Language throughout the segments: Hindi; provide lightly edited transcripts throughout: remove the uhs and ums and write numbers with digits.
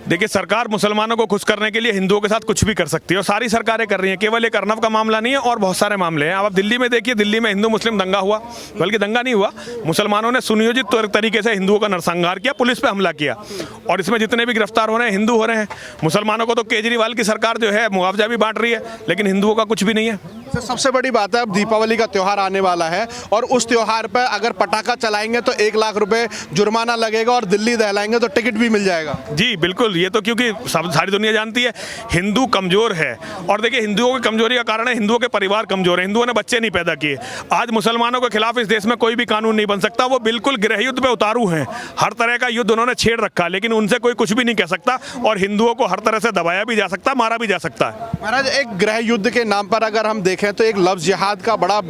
देखिए, सरकार मुसलमानों को खुश करने के लिए हिंदुओं के साथ कुछ भी कर सकती है और सारी सरकारें कर रही हैं। केवल एक अर्नब का मामला नहीं है और बहुत सारे मामले हैं। अब आप दिल्ली में देखिए, दिल्ली में हिंदू मुस्लिम दंगा हुआ, बल्कि दंगा नहीं हुआ, मुसलमानों ने सुनियोजित तरीके से हिंदुओं का नरसंहार किया, पुलिस पे हमला किया और इसमें जितने भी गिरफ्तार हो रहे हैं हिंदू हो रहे हैं। मुसलमानों को तो केजरीवाल की सरकार जो है मुआवजा भी बांट रही है, लेकिन हिंदुओं का कुछ भी नहीं है। तो सबसे बड़ी बात है, अब दीपावली का त्यौहार आने वाला है और उस त्यौहार पर अगर पटाखा चलाएंगे तो 1 लाख रुपए जुर्माना लगेगा और दिल्ली दहलाएंगे तो टिकट भी मिल जाएगा। जी बिल्कुल, ये तो क्योंकि सारी दुनिया जानती है हिंदू कमजोर है। और देखिए, हिंदुओं की कमजोरी का कारण है हिंदुओं के परिवार कमजोर है, हिंदुओं ने बच्चे नहीं पैदा किए। आज मुसलमानों के खिलाफ इस देश में कोई भी कानून नहीं बन सकता। वो बिल्कुल गृह युद्ध पे उतारू हैं, हर तरह का युद्ध उन्होंने छेड़ रखा, लेकिन उनसे कोई कुछ भी नहीं कह सकता और हिंदुओं को हर तरह से दबाया भी जा सकता, मारा भी जा सकता है। महाराज, एक गृह युद्ध के नाम पर अगर हम देखें तो एक लफ्ज़ जिहाद का बड़ा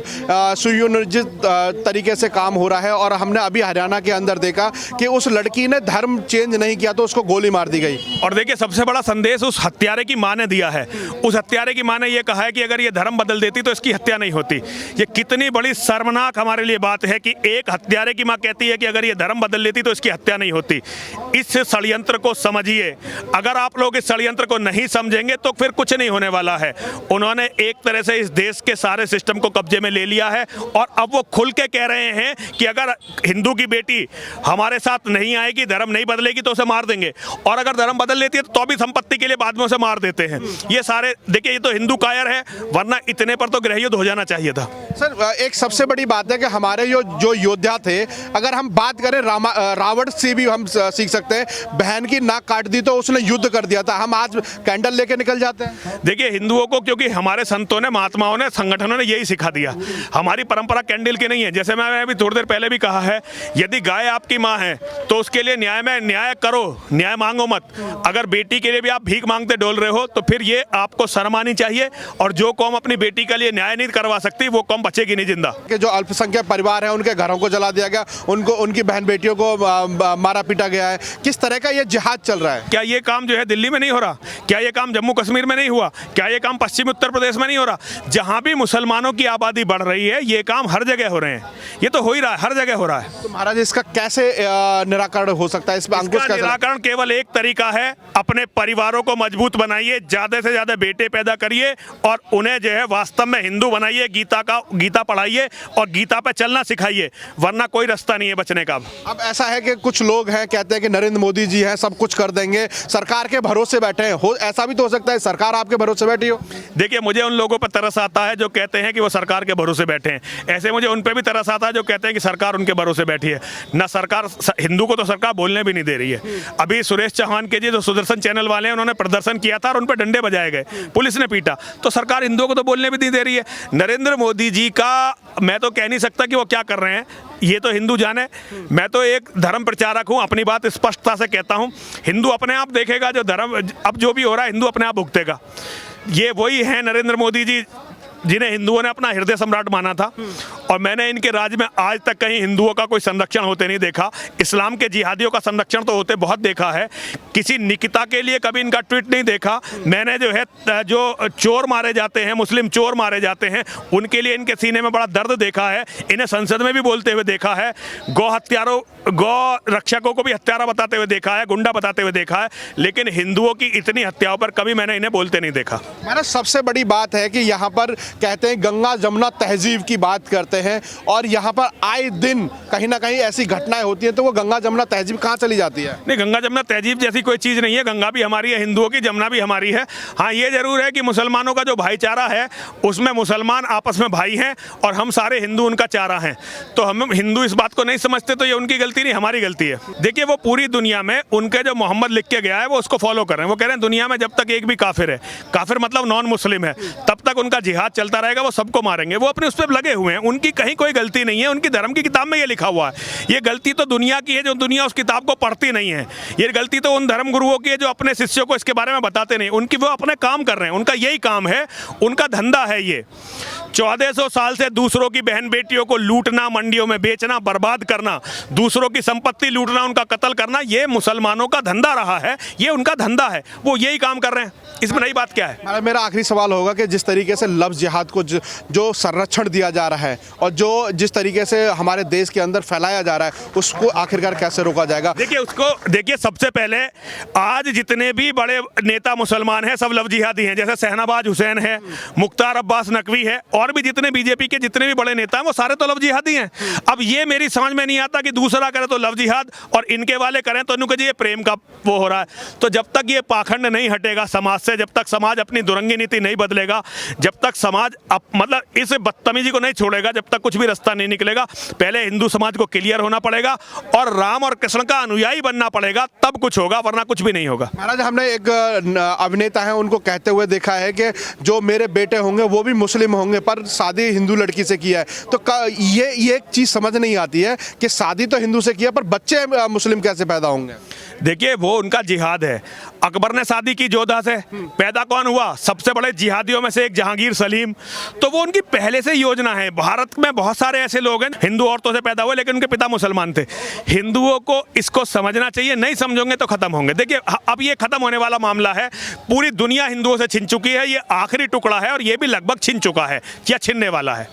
सुनियोजित तरीके से काम हो रहा है और हमने अभी हरियाणा के अंदर देखा कि उस लड़की ने धर्म चेंज नहीं किया तो उसको गोली मार दी गई। और देखिए, सबसे बड़ा संदेश उस हत्यारे की मां ने दिया है। उस हत्यारे की मां ने यह कहा है कि अगर ये धर्म बदल देती तो इसकी हत्या नहीं होती। ये कितनी बड़ी शर्मनाक हमारे लिए बात है कि एक हत्यारे की मां कहती है कि अगर ये धर्म बदल लेती तो इसकी हत्या नहीं होती। इस षड्यंत्र को समझिए। अगर आप लोग इस षड्यंत्र को नहीं समझेंगे तो फिर कुछ नहीं होने वाला है। उन्होंने एक तरह से इस देश के सारे सिस्टम को कब्जे में ले लिया है और अब वो खुल के कह रहे हैं कि अगर हिंदू की बेटी हमारे साथ नहीं आएगी, धर्म नहीं बदलेगी तो उसे मार देंगे, और अगर धर्म बदल लेती है तो भी संपत्ति के लिए बाद में उसे मार देते हैं। ये सारे देखिए, ये तो हिंदू कायर है, वरना इतने पर तो गृह युद्ध हो जाना चाहिए था। सर, एक सबसे बड़ी बात है कि हमारे जो योद्धा थे, अगर हम बात करें रावण से भी हम सीख सकते हैं। बहन की नाक काट दी तो उसने युद्ध कर दिया था, हम आज कैंडल लेके निकल जाते हैं। देखिए, हिंदुओं को क्योंकि हमारे संतों ने, महात्माओं ने, संगठनों ने यही सिखा दिया। हमारी परंपरा कैंडल की नहीं है। जैसे मैंने अभी थोड़ी देर पहले भी कहा है, यदि गाय आपकी माँ है तो उसके लिए न्याय में न्याय करो, न्याय मांगो मत। अगर बेटी के लिए भी आप भीख मांगते डोल रहे हो तो फिर ये आपको शर्म आनी चाहिए। और जो कौम अपनी बेटी के लिए न्याय नहीं करवा सकती वो कौम बचेगी नहीं जिंदा। कि जो अल्पसंख्यक परिवार है उनके घरों को जला दिया गया, उनको, उनकी बहन बेटियों को मारा पीटा गया है। किस तरह का ये जिहाद चल रहा है? क्या ये काम जो है दिल्ली में नहीं हो रहा? क्या ये काम जम्मू कश्मीर में नहीं हुआ? क्या ये काम पश्चिमी उत्तर प्रदेश में नहीं हो रहा? जहां भी मुसलमानों की आबादी बढ़ रही है ये काम हर जगह हो रहे हैं। ये तो हो ही रहा है, हर जगह हो रहा है। तो महाराज, इसका कैसे निराकरण हो सकता है? इस पर अंकुश कैसे? निराकरण केवल एक तरीका है, अपने परिवारों को मजबूत बनाइए, ज्यादा से ज्यादा बेटे पैदा करिए और उन्हें जो है वास्तव में हिंदू बनाइए, गीता पढ़ाइए और गीता पे चलना सिखाइए, वरना कोई रास्ता नहीं है बचने का। अब ऐसा है कि कुछ लोग हैं, कहते हैं कि नरेंद्र मोदी जी हैं, सब कुछ कर देंगे, सरकार के भरोसे बैठे हैं। ऐसा भी तो हो सकता है सरकार आपके भरोसे बैठी हो? देखिए, मुझे उन लोगों पर तरस आता है जो कहते हैं कि वो सरकार के भरोसे बैठे हैं। ऐसे मुझे उन पे भी तरस आता है जो कहते हैं कि सरकार उनके भरोसे बैठी है। ना सरकार, हिंदू को तो सरकार बोलने भी नहीं दे रही है। अभी सुरेश चौहान के जी जो सुदर्शन चैनल वाले हैं, उन्होंने प्रदर्शन किया था और उन पर डंडे बजाए गए, पुलिस ने पीटा, तो सरकार हिंदुओं को तो बोलने भी नहीं दे रही है। नरेंद्र मोदी जी का मैं तो कह नहीं सकता कि वो क्या कर रहे हैं, ये तो हिंदू जाने। मैं तो एक धर्म प्रचारक हूँ, अपनी बात स्पष्टता से कहता हूँ। हिंदू अपने आप देखेगा जो धर्म, अब जो भी हो रहा है हिंदू अपने आप भुगतेगा। ये वही है नरेंद्र मोदी जी जिन्हें हिंदुओं ने अपना हृदय सम्राट माना था, और मैंने इनके राज में आज तक कहीं हिंदुओं का कोई संरक्षण होते नहीं देखा। इस्लाम के जिहादियों का संरक्षण तो होते बहुत देखा है, किसी निकिता के लिए कभी इनका ट्वीट नहीं देखा मैंने। जो है, जो चोर मारे जाते हैं, मुस्लिम चोर मारे जाते हैं, उनके लिए इनके सीने में बड़ा दर्द देखा है। इन्हें संसद में भी बोलते हुए देखा है, गौ रक्षकों को भी हत्यारा बताते हुए देखा है, गुंडा बताते हुए देखा है, लेकिन हिंदुओं की इतनी हत्याओं पर कभी मैंने इन्हें बोलते नहीं देखा। मेरा सबसे बड़ी बात है कि यहाँ पर कहते हैं गंगा जमुना तहजीब की बात करते हैं और यहाँ पर आए दिन कहीं ना कहीं ऐसी घटनाएं होती हैं, तो वो गंगा जमुना तहजीब कहाँ चली जाती है? नहीं, गंगा जमुना तहजीब जैसी कोई चीज़ नहीं है। गंगा भी हमारी है, हिंदुओं की, जमुना भी हमारी है। हाँ, ये जरूर है कि मुसलमानों का जो भाईचारा है उसमें मुसलमान आपस में भाई हैं और हम सारे हिंदू उनका चारा हैं। तो हम हिंदू इस बात को नहीं समझते तो ये उनकी गलती नहीं, हमारी गलती है। देखिए, वो पूरी दुनिया में उनके जो मोहम्मद लिख के गया है वो उसको फॉलो कर रहे हैं। वो कह रहे हैं दुनिया में जब तक एक भी काफिर है, काफिर मतलब नॉन मुस्लिम है, तब तक उनका जिहाद चलता रहेगा, वो सबको मारेंगे। वो अपने उस पर लगे हुए हैं, उनकी कहीं कोई गलती नहीं है। उनकी धर्म की किताब में ये लिखा हुआ है। ये गलती तो दुनिया की है जो दुनिया उस किताब को पढ़ती नहीं है। ये गलती तो उन धर्म गुरुओं की है जो अपने शिष्यों को इसके बारे में बताते नहीं। उनकी वो अपने काम कर रहे हैं, उनका यही काम है, उनका धंधा है ये। 1400 साल से दूसरों की बहन बेटियों को लूटना, मंडियों में बेचना, बर्बाद करना, दूसरों की संपत्ति लूटना, उनका कत्ल करना, ये मुसलमानों का धंधा रहा है, ये उनका धंधा है, वो यही काम कर रहे हैं। इसमें नई बात क्या है? मेरा आखिरी सवाल होगा कि जिस तरीके से लफ्ज़ जिहाद को जो संरक्षण दिया जा रहा है और जिस तरीके से हमारे देश के अंदर फैलाया जा रहा है, उसको आखिरकार कैसे रोका जाएगा? देखिए सबसे पहले आज जितने भी बड़े नेता मुसलमान हैं सब लफ्ज़ जिहादी हैं, जैसे शहनवाज हुसैन है, मुख्तार अब्बास नकवी है, और भी जितने बीजेपी के जितने भी बड़े नेता हैं वो सारे तो लफ्ज़ जिहादी हैं। अब ये मेरी समझ में नहीं आता कि दूसरा करे तो लफ्ज़ जिहाद और इनके वाले करें तो उनको ये प्रेम का वो हो रहा है। तो जब तक ये पाखंड नहीं हटेगा समाज से, जब तक समाज अपनी दुरंगी नीति नहीं बदलेगा, जब तक समाज मतलब इस बदतमीजी को नहीं छोड़ेगा, जब तक कुछ भी रास्ता नहीं निकलेगा। पहले हिंदू समाज को क्लियर होना पड़ेगा और राम और कृष्ण का अनुयायी बनना पड़ेगा, तब कुछ होगा, वरना कुछ भी नहीं होगा। महाराज, हमने एक अभिनेता है उनको कहते हुए देखा है कि जो मेरे बेटे होंगे वो भी मुस्लिम होंगे पर शादी हिंदू लड़की से किया है। तो ये एक चीज़ समझ नहीं आती है कि शादी तो हिंदू से किया पर बच्चे मुस्लिम कैसे पैदा होंगे? देखिए वो उनका जिहाद है। अकबर ने शादी की जोधा से, पैदा कौन हुआ? सबसे बड़े जिहादियों में से एक जहांगीर सलीम। तो वो उनकी पहले से योजना है। भारत में बहुत सारे ऐसे लोग हैं हिंदू औरतों से पैदा हुए लेकिन उनके पिता मुसलमान थे। हिंदुओं को इसको समझना चाहिए, नहीं समझोगे तो खत्म होंगे। देखिए अब ये खत्म होने वाला मामला है, पूरी दुनिया हिंदुओं से छिन चुकी है, ये आखिरी टुकड़ा है और ये भी लगभग छिन चुका है या छिनने वाला है।